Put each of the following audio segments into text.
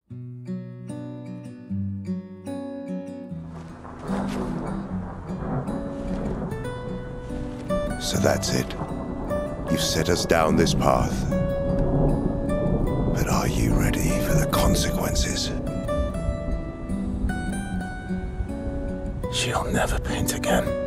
So that's it. You've set us down this path. But are you ready for the consequences? She'll never paint again.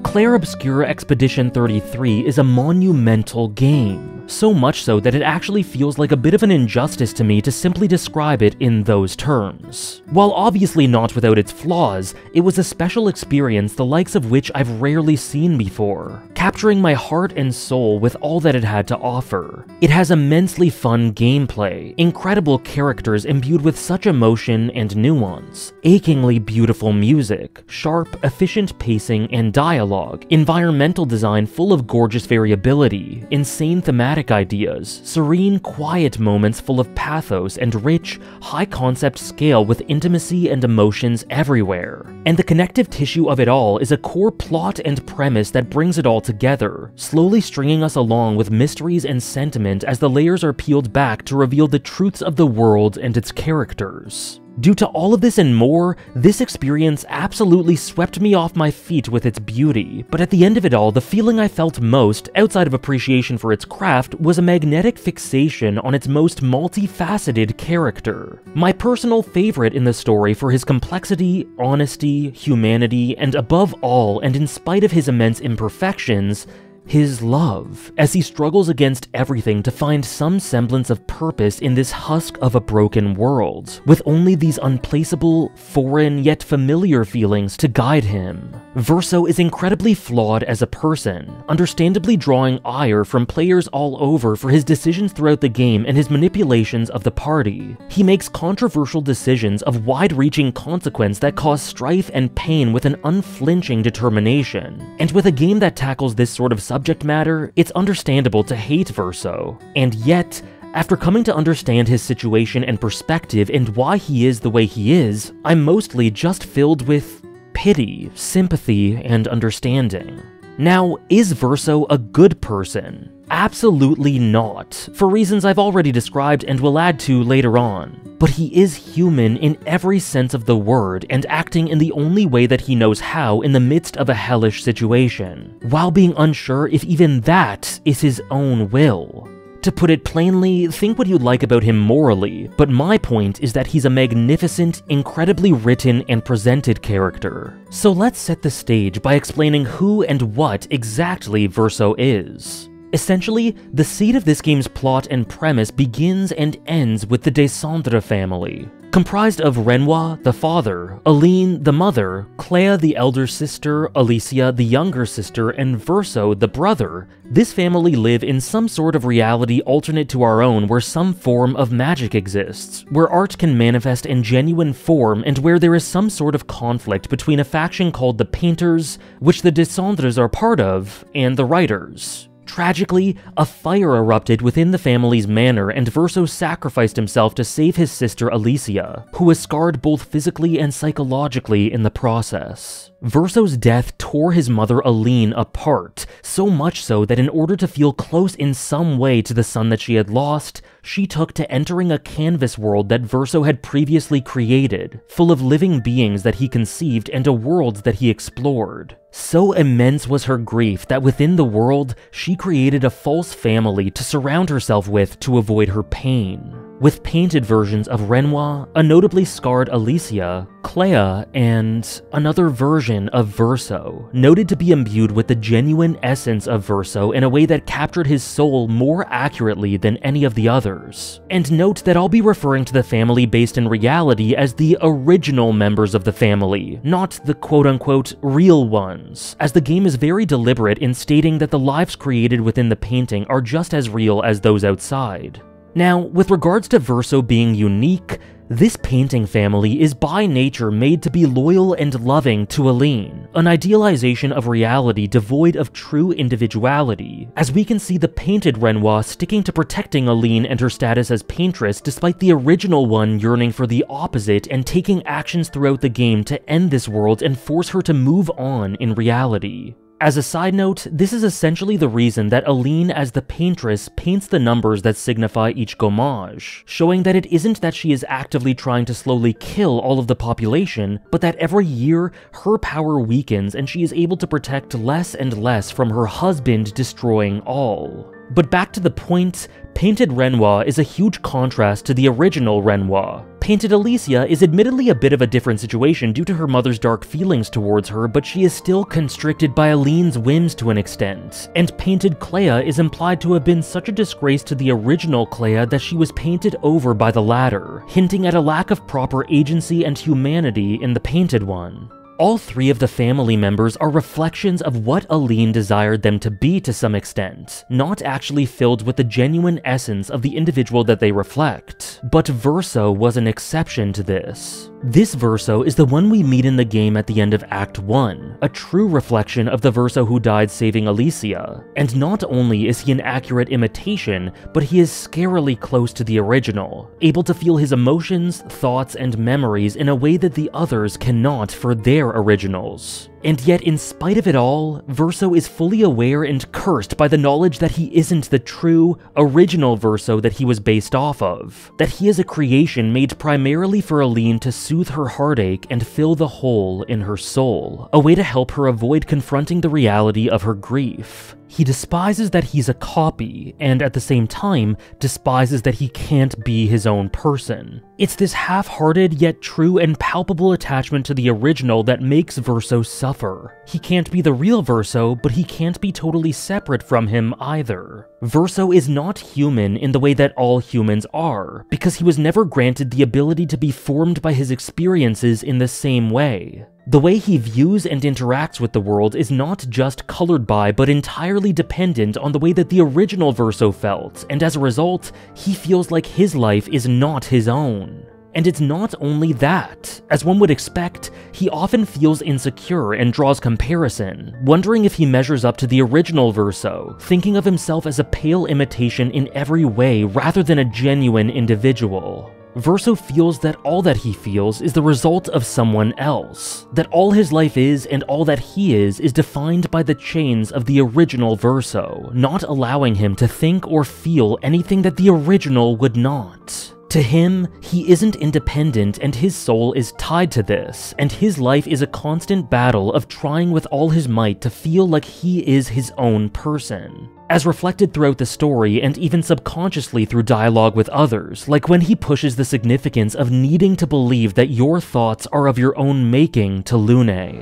Clair Obscur Expedition 33 is a monumental game. So much so that it actually feels like a bit of an injustice to me to simply describe it in those terms. While obviously not without its flaws, it was a special experience the likes of which I've rarely seen before, capturing my heart and soul with all that it had to offer. It has immensely fun gameplay, incredible characters imbued with such emotion and nuance, achingly beautiful music, sharp, efficient pacing and dialogue, environmental design full of gorgeous variability, insane thematic ideas, serene, quiet moments full of pathos and rich, high-concept scale with intimacy and emotions everywhere. And the connective tissue of it all is a core plot and premise that brings it all together, slowly stringing us along with mysteries and sentiment as the layers are peeled back to reveal the truths of the world and its characters. Due to all of this and more, this experience absolutely swept me off my feet with its beauty, but at the end of it all, the feeling I felt most, outside of appreciation for its craft, was a magnetic fixation on its most multifaceted character. My personal favorite in the story for his complexity, honesty, humanity, and above all, and in spite of his immense imperfections, his love, as he struggles against everything to find some semblance of purpose in this husk of a broken world, with only these unplaceable, foreign yet familiar feelings to guide him. Verso is incredibly flawed as a person, understandably drawing ire from players all over for his decisions throughout the game and his manipulations of the party. He makes controversial decisions of wide-reaching consequence that cause strife and pain with an unflinching determination, and with a game that tackles this sort of subject matter, it's understandable to hate Verso. And yet, after coming to understand his situation and perspective and why he is the way he is, I'm mostly just filled with pity, sympathy, and understanding. Now, is Verso a good person? Absolutely not, for reasons I've already described and will add to later on. But he is human in every sense of the word and acting in the only way that he knows how in the midst of a hellish situation, while being unsure if even that is his own will. To put it plainly, think what you'd like about him morally, but my point is that he's a magnificent, incredibly written and presented character. So let's set the stage by explaining who and what exactly Verso is. Essentially, the seed of this game's plot and premise begins and ends with the Descendre family. Comprised of Renoir, the father, Aline, the mother, Claire, the elder sister, Alicia, the younger sister, and Verso, the brother, this family live in some sort of reality alternate to our own where some form of magic exists, where art can manifest in genuine form, and where there is some sort of conflict between a faction called the Painters, which the Descendres are part of, and the Writers. Tragically, a fire erupted within the family's manor and Verso sacrificed himself to save his sister Alicia, who was scarred both physically and psychologically in the process. Verso's death tore his mother Aline apart, so much so that in order to feel close in some way to the son that she had lost, she took to entering a canvas world that Verso had previously created, full of living beings that he conceived and a world that he explored. So immense was her grief that within the world, she created a false family to surround herself with to avoid her pain, with painted versions of Renoir, a notably scarred Alicia, Claire, and another version of Verso, noted to be imbued with the genuine essence of Verso in a way that captured his soul more accurately than any of the others. And note that I'll be referring to the family based in reality as the original members of the family, not the quote-unquote real ones, as the game is very deliberate in stating that the lives created within the painting are just as real as those outside. Now, with regards to Verso being unique, this painting family is by nature made to be loyal and loving to Aline, an idealization of reality devoid of true individuality, as we can see the painted Renoir sticking to protecting Aline and her status as paintress despite the original one yearning for the opposite and taking actions throughout the game to end this world and force her to move on in reality. As a side note, this is essentially the reason that Aline as the paintress paints the numbers that signify each gommage, showing that it isn't that she is actively trying to slowly kill all of the population, but that every year her power weakens and she is able to protect less and less from her husband destroying all. But back to the point, Painted Renoir is a huge contrast to the original Renoir. Painted Alicia is admittedly a bit of a different situation due to her mother's dark feelings towards her, but she is still constricted by Aline's whims to an extent, and Painted Clea is implied to have been such a disgrace to the original Clea that she was painted over by the latter, hinting at a lack of proper agency and humanity in the painted one. All three of the family members are reflections of what Aline desired them to be to some extent, not actually filled with the genuine essence of the individual that they reflect. But Verso was an exception to this. This Verso is the one we meet in the game at the end of Act 1, a true reflection of the Verso who died saving Alicia. And not only is he an accurate imitation, but he is scarily close to the original, able to feel his emotions, thoughts, and memories in a way that the others cannot for their originals. And yet, in spite of it all, Verso is fully aware and cursed by the knowledge that he isn't the true, original Verso that he was based off of. That he is a creation made primarily for Aline to soothe her heartache and fill the hole in her soul, a way to help her avoid confronting the reality of her grief. He despises that he's a copy, and at the same time, despises that he can't be his own person. It's this half-hearted yet true and palpable attachment to the original that makes Verso suffer. He can't be the real Verso, but he can't be totally separate from him either. Verso is not human in the way that all humans are, because he was never granted the ability to be formed by his experiences in the same way. The way he views and interacts with the world is not just colored by, but entirely dependent on the way that the original Verso felt, and as a result, he feels like his life is not his own. And it's not only that. As one would expect, he often feels insecure and draws comparison, wondering if he measures up to the original Verso, thinking of himself as a pale imitation in every way rather than a genuine individual. Verso feels that all that he feels is the result of someone else, that all his life is and all that he is defined by the chains of the original Verso, not allowing him to think or feel anything that the original would not. To him, he isn't independent and his soul is tied to this, and his life is a constant battle of trying with all his might to feel like he is his own person. As reflected throughout the story and even subconsciously through dialogue with others, like when he pushes the significance of needing to believe that your thoughts are of your own making to Lune.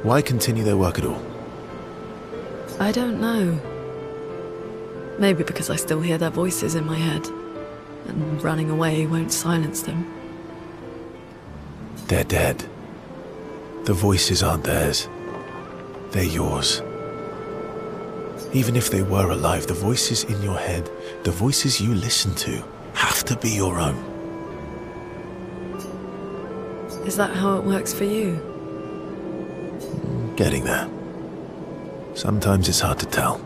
Why continue their work at all? I don't know. Maybe because I still hear their voices in my head, and running away won't silence them. They're dead. The voices aren't theirs. They're yours. Even if they were alive, the voices in your head, the voices you listen to, have to be your own. Is that how it works for you? Getting there. Sometimes it's hard to tell.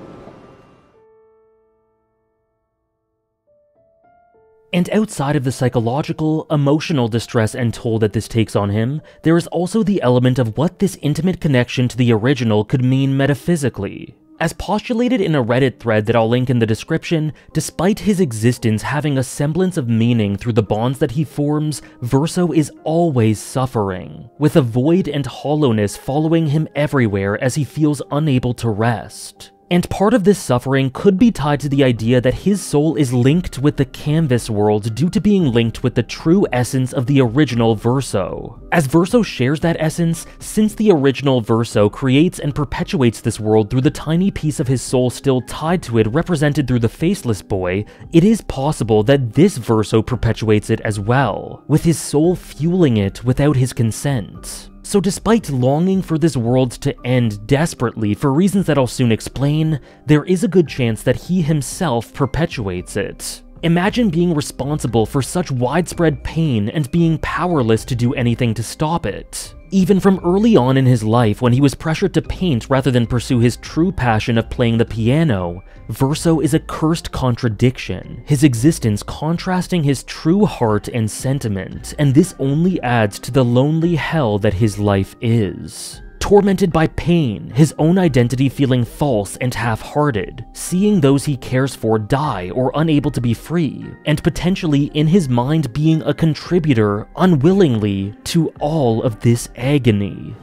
And outside of the psychological, emotional distress and toll that this takes on him, there is also the element of what this intimate connection to the original could mean metaphysically. As postulated in a Reddit thread that I'll link in the description, despite his existence having a semblance of meaning through the bonds that he forms, Verso is always suffering, with a void and hollowness following him everywhere as he feels unable to rest. And part of this suffering could be tied to the idea that his soul is linked with the canvas world due to being linked with the true essence of the original Verso. As Verso shares that essence, since the original Verso creates and perpetuates this world through the tiny piece of his soul still tied to it represented through the Faceless Boy, it is possible that this Verso perpetuates it as well, with his soul fueling it without his consent. So despite longing for this world to end desperately for reasons that I'll soon explain, there is a good chance that he himself perpetuates it. Imagine being responsible for such widespread pain and being powerless to do anything to stop it. Even from early on in his life when he was pressured to paint rather than pursue his true passion of playing the piano, Verso is a cursed contradiction, his existence contrasting his true heart and sentiment, and this only adds to the lonely hell that his life is. tormented by pain, his own identity feeling false and half-hearted, seeing those he cares for die or unable to be free, and potentially in his mind being a contributor, unwillingly, to all of this agony.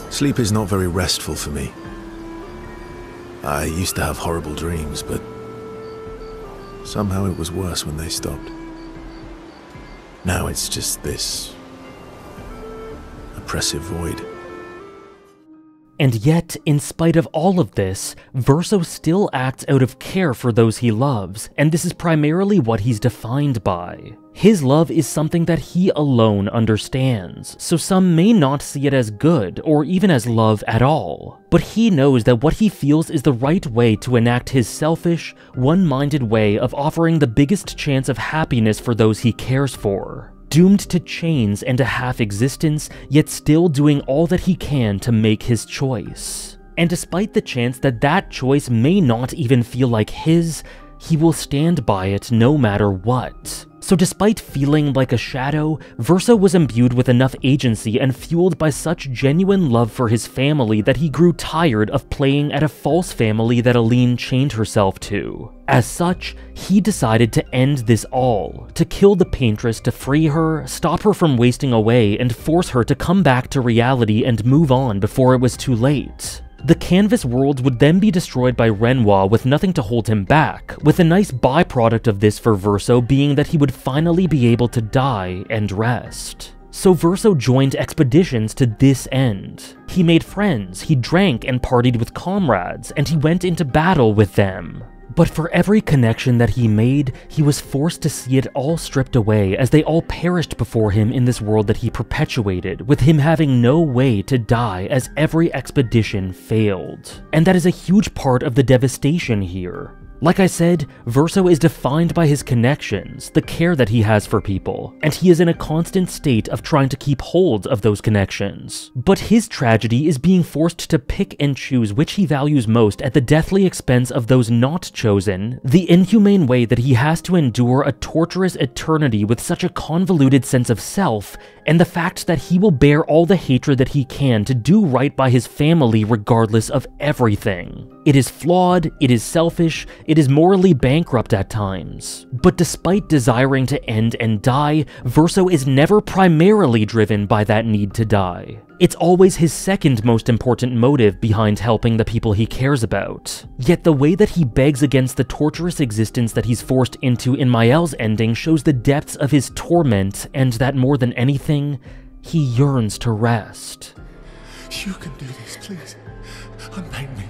Sleep is not very restful for me. I used to have horrible dreams, but somehow it was worse when they stopped. Now it's just this oppressive void. And yet, in spite of all of this, Verso still acts out of care for those he loves, and this is primarily what he's defined by. His love is something that he alone understands, so some may not see it as good, or even as love at all. But he knows that what he feels is the right way to enact his selfish, one-minded way of offering the biggest chance of happiness for those he cares for. Doomed to chains and a half-existence, yet still doing all that he can to make his choice. And despite the chance that that choice may not even feel like his, he will stand by it no matter what. So despite feeling like a shadow, Verso was imbued with enough agency and fueled by such genuine love for his family that he grew tired of playing at a false family that Aline chained herself to. As such, he decided to end this all, to kill the paintress to free her, stop her from wasting away, and force her to come back to reality and move on before it was too late. The canvas world would then be destroyed by Renoir with nothing to hold him back, with a nice byproduct of this for Verso being that he would finally be able to die and rest. So Verso joined expeditions to this end. He made friends, he drank and partied with comrades, and he went into battle with them. But for every connection that he made, he was forced to see it all stripped away as they all perished before him in this world that he perpetuated, with him having no way to die as every expedition failed. And that is a huge part of the devastation here. Like I said, Verso is defined by his connections, the care that he has for people, and he is in a constant state of trying to keep hold of those connections. But his tragedy is being forced to pick and choose which he values most at the deathly expense of those not chosen, the inhumane way that he has to endure a torturous eternity with such a convoluted sense of self, and the fact that he will bear all the hatred that he can to do right by his family regardless of everything. It is flawed, it is selfish, it is morally bankrupt at times. But despite desiring to end and die, Verso is never primarily driven by that need to die. It's always his second most important motive behind helping the people he cares about. Yet the way that he begs against the torturous existence that he's forced into in Maelle's ending shows the depths of his torment, and that more than anything, he yearns to rest. You can do this, please. Unpaint me.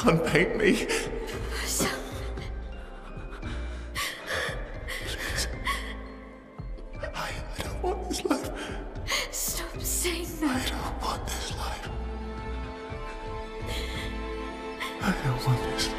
Unpaint me. Please. I don't want this life. Stop saying I that. don't want this life. I don't want this life.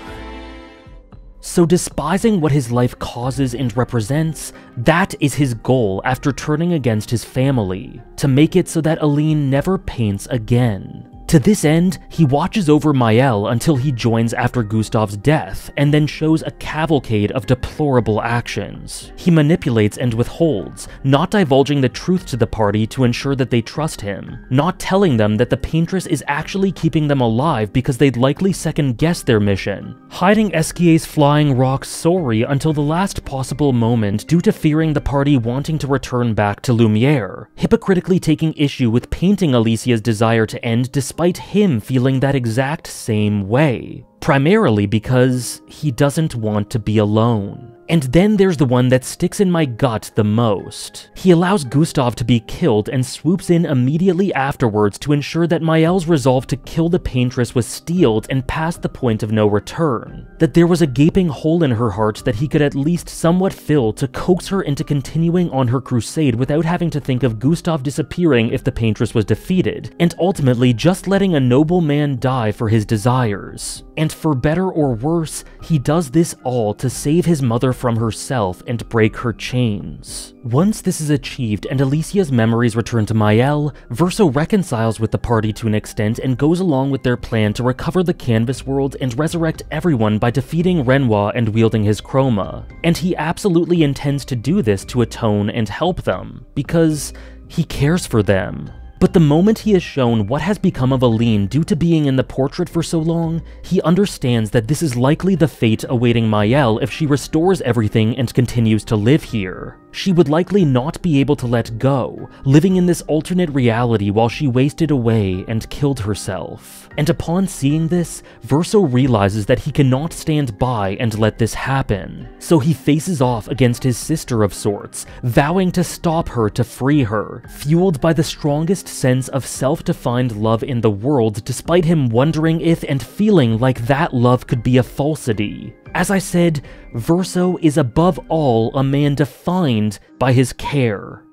So despising what his life causes and represents, that is his goal after turning against his family, to make it so that Aline never paints again. To this end, he watches over Maelle until he joins after Gustav's death, and then shows a cavalcade of deplorable actions. He manipulates and withholds, not divulging the truth to the party to ensure that they trust him, not telling them that the paintress is actually keeping them alive because they'd likely second-guess their mission, hiding Esquier's flying rock Sori until the last possible moment due to fearing the party wanting to return back to Lumière, hypocritically taking issue with painting Alicia's desire to end despite him feeling that exact same way, primarily because he doesn't want to be alone. And then there's the one that sticks in my gut the most. He allows Gustav to be killed and swoops in immediately afterwards to ensure that Maelle's resolve to kill the paintress was steeled and past the point of no return. That there was a gaping hole in her heart that he could at least somewhat fill to coax her into continuing on her crusade without having to think of Gustav disappearing if the paintress was defeated, and ultimately just letting a noble man die for his desires. And for better or worse, he does this all to save his mother from herself and break her chains. Once this is achieved and Alicia's memories return to Maelle, Verso reconciles with the party to an extent and goes along with their plan to recover the canvas world and resurrect everyone by defeating Renoir and wielding his chroma. And he absolutely intends to do this to atone and help them, because he cares for them. But the moment he is shown what has become of Aline due to being in the portrait for so long, he understands that this is likely the fate awaiting Maelle if she restores everything and continues to live here. She would likely not be able to let go, living in this alternate reality while she wasted away and killed herself. And upon seeing this, Verso realizes that he cannot stand by and let this happen. So he faces off against his sister of sorts, vowing to stop her to free her, fueled by the strongest sense of self-defined love in the world, despite him wondering if and feeling like that love could be a falsity. As I said, Verso is above all a man defined by his care.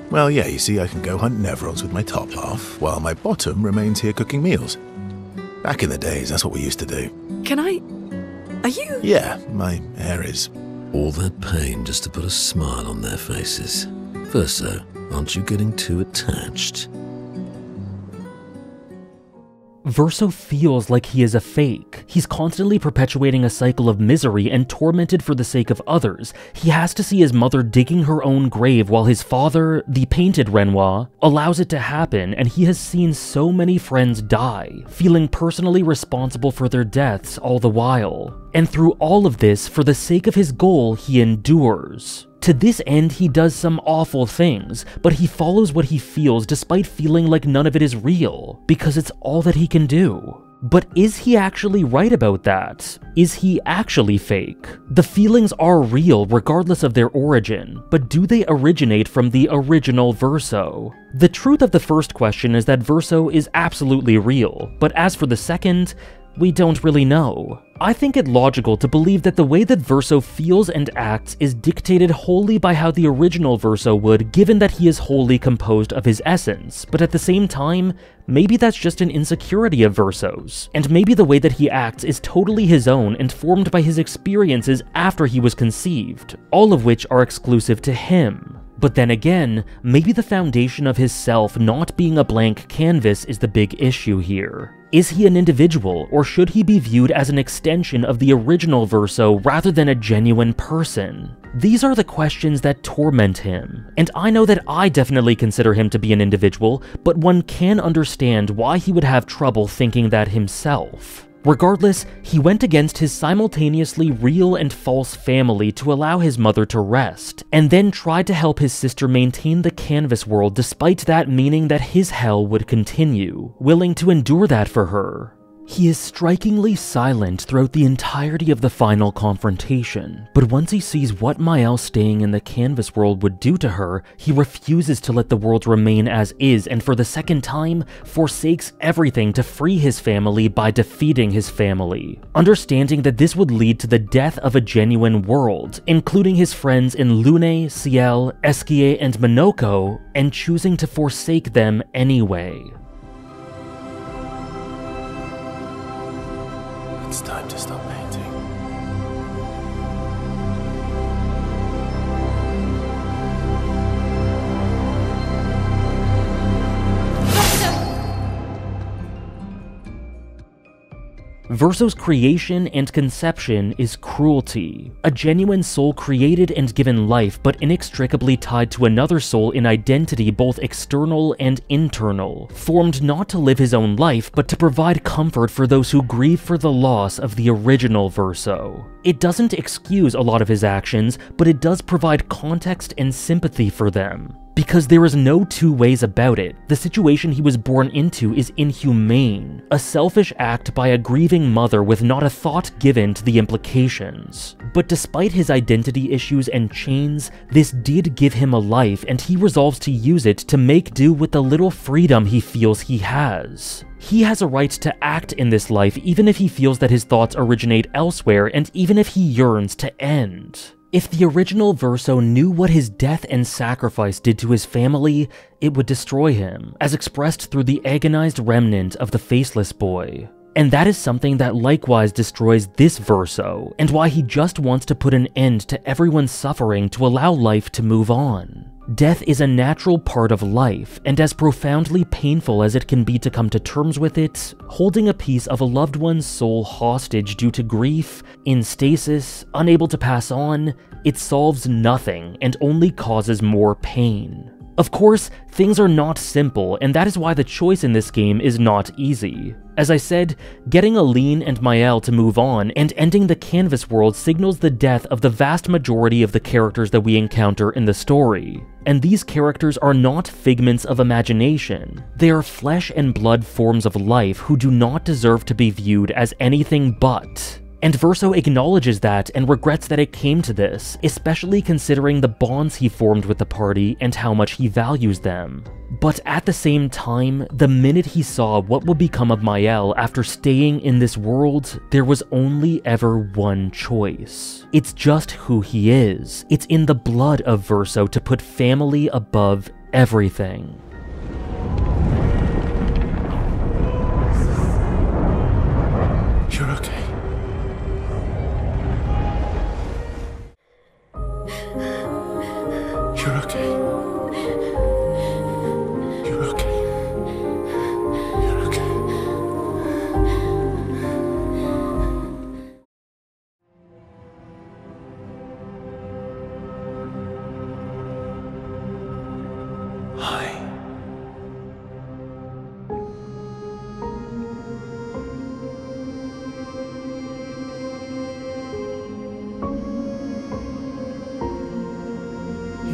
Well, yeah, you see, I can go hunt Nevrons with my top half, while my bottom remains here cooking meals. Back in the days, that's what we used to do. Are you? Yeah, my hair is. All that pain just to put a smile on their faces. Verso, aren't you getting too attached? Verso feels like he is a fake. He's constantly perpetuating a cycle of misery and tormented for the sake of others. He has to see his mother digging her own grave while his father, the painted Renoir, allows it to happen, and he has seen so many friends die, feeling personally responsible for their deaths all the while. And through all of this, for the sake of his goal, he endures. To this end, he does some awful things, but he follows what he feels despite feeling like none of it is real, because it's all that he can do. But is he actually right about that? Is he actually fake? The feelings are real regardless of their origin, but do they originate from the original Verso? The truth of the first question is that Verso is absolutely real, but as for the second, we don't really know. I think it logical to believe that the way that Verso feels and acts is dictated wholly by how the original Verso would, given that he is wholly composed of his essence, but at the same time, maybe that's just an insecurity of Verso's, and maybe the way that he acts is totally his own and formed by his experiences after he was conceived, all of which are exclusive to him. But then again, maybe the foundation of his self not being a blank canvas is the big issue here. Is he an individual, or should he be viewed as an extension of the original Verso rather than a genuine person? These are the questions that torment him, and I know that I definitely consider him to be an individual, but one can understand why he would have trouble thinking that himself. Regardless, he went against his simultaneously real and false family to allow his mother to rest, and then tried to help his sister maintain the canvas world despite that meaning that his hell would continue, willing to endure that for her. He is strikingly silent throughout the entirety of the final confrontation, but once he sees what Maelle staying in the canvas world would do to her, he refuses to let the world remain as is, and for the second time, forsakes everything to free his family by defeating his family, understanding that this would lead to the death of a genuine world, including his friends in Lune, Ciel, Esquier, and Minoko, and choosing to forsake them anyway. It's time to stop painting. Verso's creation and conception is cruelty, a genuine soul created and given life but inextricably tied to another soul in identity both external and internal, formed not to live his own life but to provide comfort for those who grieve for the loss of the original Verso. It doesn't excuse a lot of his actions, but it does provide context and sympathy for them. Because there is no two ways about it, the situation he was born into is inhumane, a selfish act by a grieving mother with not a thought given to the implications. But despite his identity issues and chains, this did give him a life, and he resolves to use it to make do with the little freedom he feels he has. He has a right to act in this life even if he feels that his thoughts originate elsewhere, and even if he yearns to end. If the original Verso knew what his death and sacrifice did to his family, it would destroy him, as expressed through the agonized remnant of the faceless boy. And that is something that likewise destroys this Verso, and why he just wants to put an end to everyone's suffering to allow life to move on. Death is a natural part of life, and as profoundly painful as it can be to come to terms with it, holding a piece of a loved one's soul hostage due to grief, in stasis, unable to pass on, it solves nothing and only causes more pain. Of course, things are not simple, and that is why the choice in this game is not easy. As I said, getting Aline and Maelle to move on and ending the canvas world signals the death of the vast majority of the characters that we encounter in the story. And these characters are not figments of imagination. They are flesh and blood forms of life who do not deserve to be viewed as anything but. And Verso acknowledges that and regrets that it came to this, especially considering the bonds he formed with the party and how much he values them. But at the same time, the minute he saw what would become of Maelle after staying in this world, there was only ever one choice. It's just who he is. It's in the blood of Verso to put family above everything. You're okay. You're okay. You're okay. You're okay. Hi.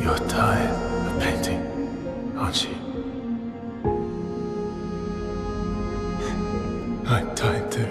You're tired of painting, aren't you? I'm tired too.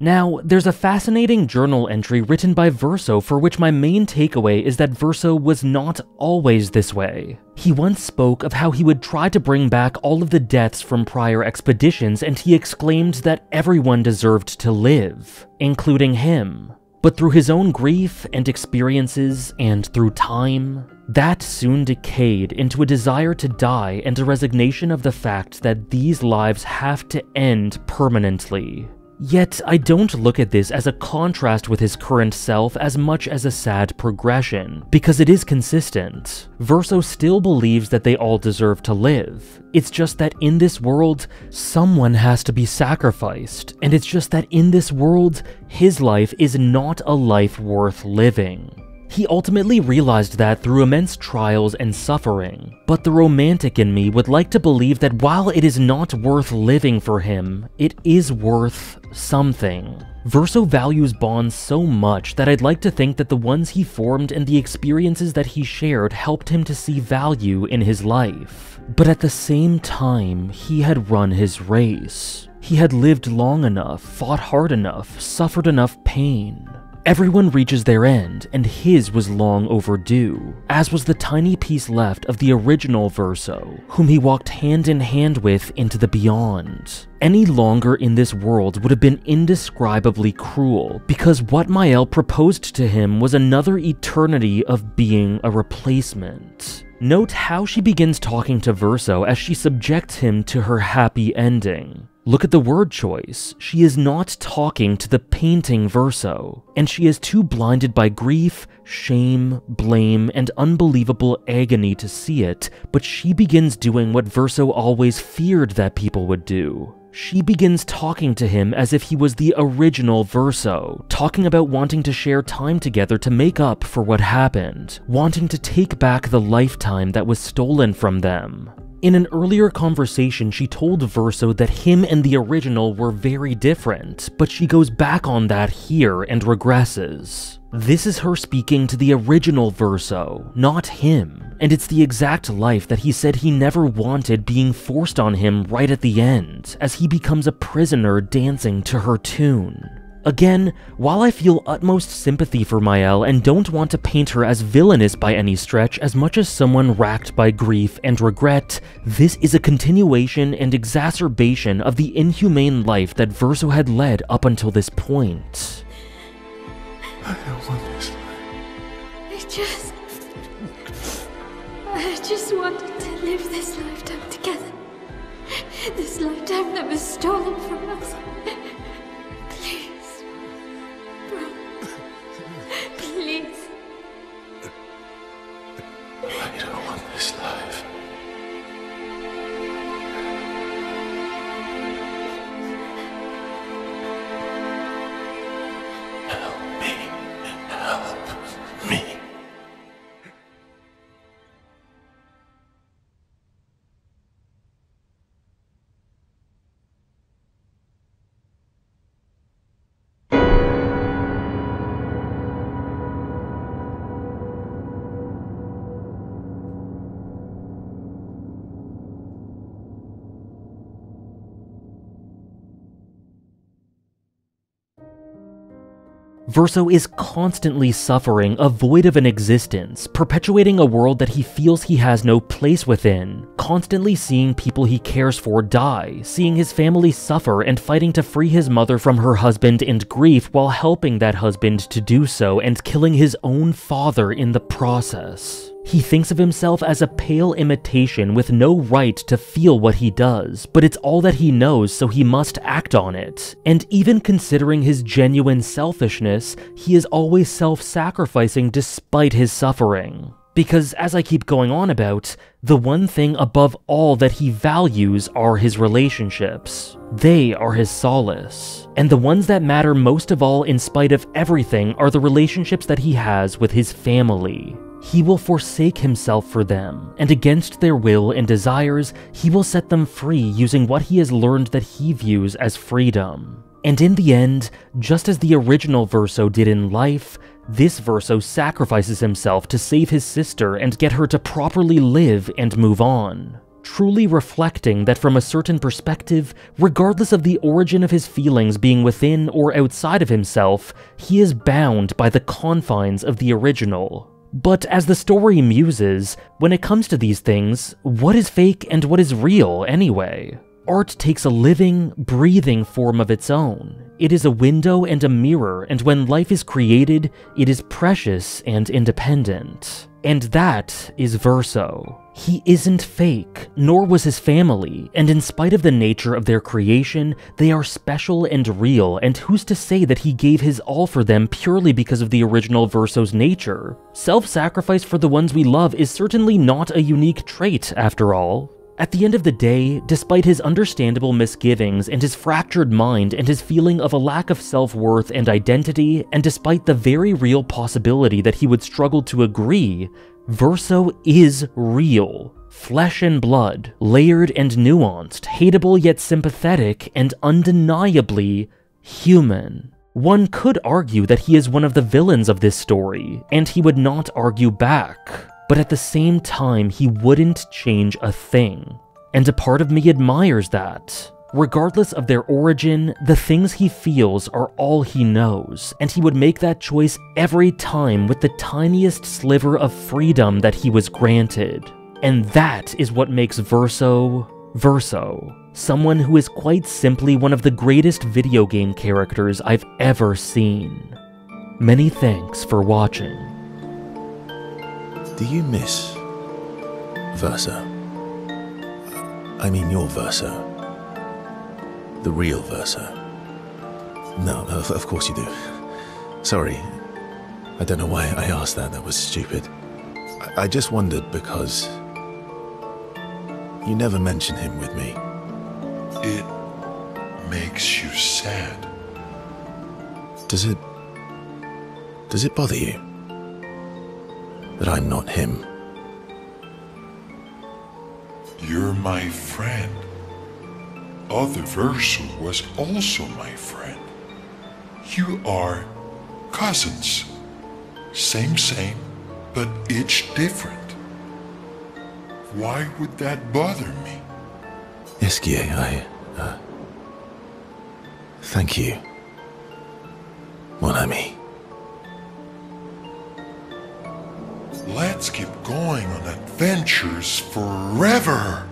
Now, there's a fascinating journal entry written by Verso for which my main takeaway is that Verso was not always this way. He once spoke of how he would try to bring back all of the deaths from prior expeditions, and he exclaimed that everyone deserved to live, including him. But through his own grief and experiences, and through time, that soon decayed into a desire to die and a resignation of the fact that these lives have to end permanently. Yet, I don't look at this as a contrast with his current self as much as a sad progression, because it is consistent. Verso still believes that they all deserve to live. It's just that in this world, someone has to be sacrificed, and it's just that in this world, his life is not a life worth living. He ultimately realized that through immense trials and suffering, but the romantic in me would like to believe that while it is not worth living for him, it is worth something. Verso values bonds so much that I'd like to think that the ones he formed and the experiences that he shared helped him to see value in his life. But at the same time, he had run his race. He had lived long enough, fought hard enough, suffered enough pain. Everyone reaches their end, and his was long overdue, as was the tiny piece left of the original Verso, whom he walked hand in hand with into the beyond. Any longer in this world would have been indescribably cruel, because what Maelle proposed to him was another eternity of being a replacement. Note how she begins talking to Verso as she subjects him to her happy ending. Look at the word choice. She is not talking to the painting Verso, and she is too blinded by grief, shame, blame, and unbelievable agony to see it, but she begins doing what Verso always feared that people would do. She begins talking to him as if he was the original Verso, talking about wanting to share time together to make up for what happened, wanting to take back the lifetime that was stolen from them. In an earlier conversation, she told Verso that him and the original were very different, but she goes back on that here and regresses. This is her speaking to the original Verso, not him, and it's the exact life that he said he never wanted being forced on him right at the end, as he becomes a prisoner dancing to her tune. Again, while I feel utmost sympathy for Maelle and don't want to paint her as villainous by any stretch as much as someone racked by grief and regret, this is a continuation and exacerbation of the inhumane life that Verso had led up until this point. I don't want this. I just wanted to live this lifetime together. This lifetime that was stolen from us. Please. Bro. Please. I don't want this life. Help me. Help me. Verso is constantly suffering a void of an existence, perpetuating a world that he feels he has no place within, constantly seeing people he cares for die, seeing his family suffer and fighting to free his mother from her husband and grief while helping that husband to do so and killing his own father in the process. He thinks of himself as a pale imitation with no right to feel what he does, but it's all that he knows, so he must act on it. And even considering his genuine selfishness, he is always self-sacrificing despite his suffering. Because, as I keep going on about, the one thing above all that he values are his relationships. They are his solace. And the ones that matter most of all in spite of everything are the relationships that he has with his family. He will forsake himself for them, and against their will and desires, he will set them free using what he has learned that he views as freedom. And in the end, just as the original Verso did in life, this Verso sacrifices himself to save his sister and get her to properly live and move on. Truly reflecting that from a certain perspective, regardless of the origin of his feelings being within or outside of himself, he is bound by the confines of the original. But as the story muses, when it comes to these things, what is fake and what is real anyway? Art takes a living, breathing form of its own. It is a window and a mirror, and when life is created, it is precious and independent. And that is Verso. He isn't fake, nor was his family, and in spite of the nature of their creation, they are special and real, and who's to say that he gave his all for them purely because of the original Verso's nature? Self-sacrifice for the ones we love is certainly not a unique trait, after all. At the end of the day, despite his understandable misgivings and his fractured mind and his feeling of a lack of self-worth and identity, and despite the very real possibility that he would struggle to agree, Verso is real. Flesh and blood, layered and nuanced, hateable yet sympathetic, and undeniably human. One could argue that he is one of the villains of this story, and he would not argue back. But at the same time, he wouldn't change a thing. And a part of me admires that. Regardless of their origin, the things he feels are all he knows, and he would make that choice every time with the tiniest sliver of freedom that he was granted. And that is what makes Verso, someone who is quite simply one of the greatest video game characters I've ever seen. Many thanks for watching. Do you miss Verso? I mean your Verso. The real Verso. No, of course you do. Sorry. I don't know why I asked that. That was stupid. I just wondered because you never mention him with me. It makes you sad. Does it bother you that I'm not him? You're my friend. Other Verso was also my friend. You are cousins. Same, but each different. Why would that bother me? Esquier, thank you, mon ami. Let's keep going on adventures forever.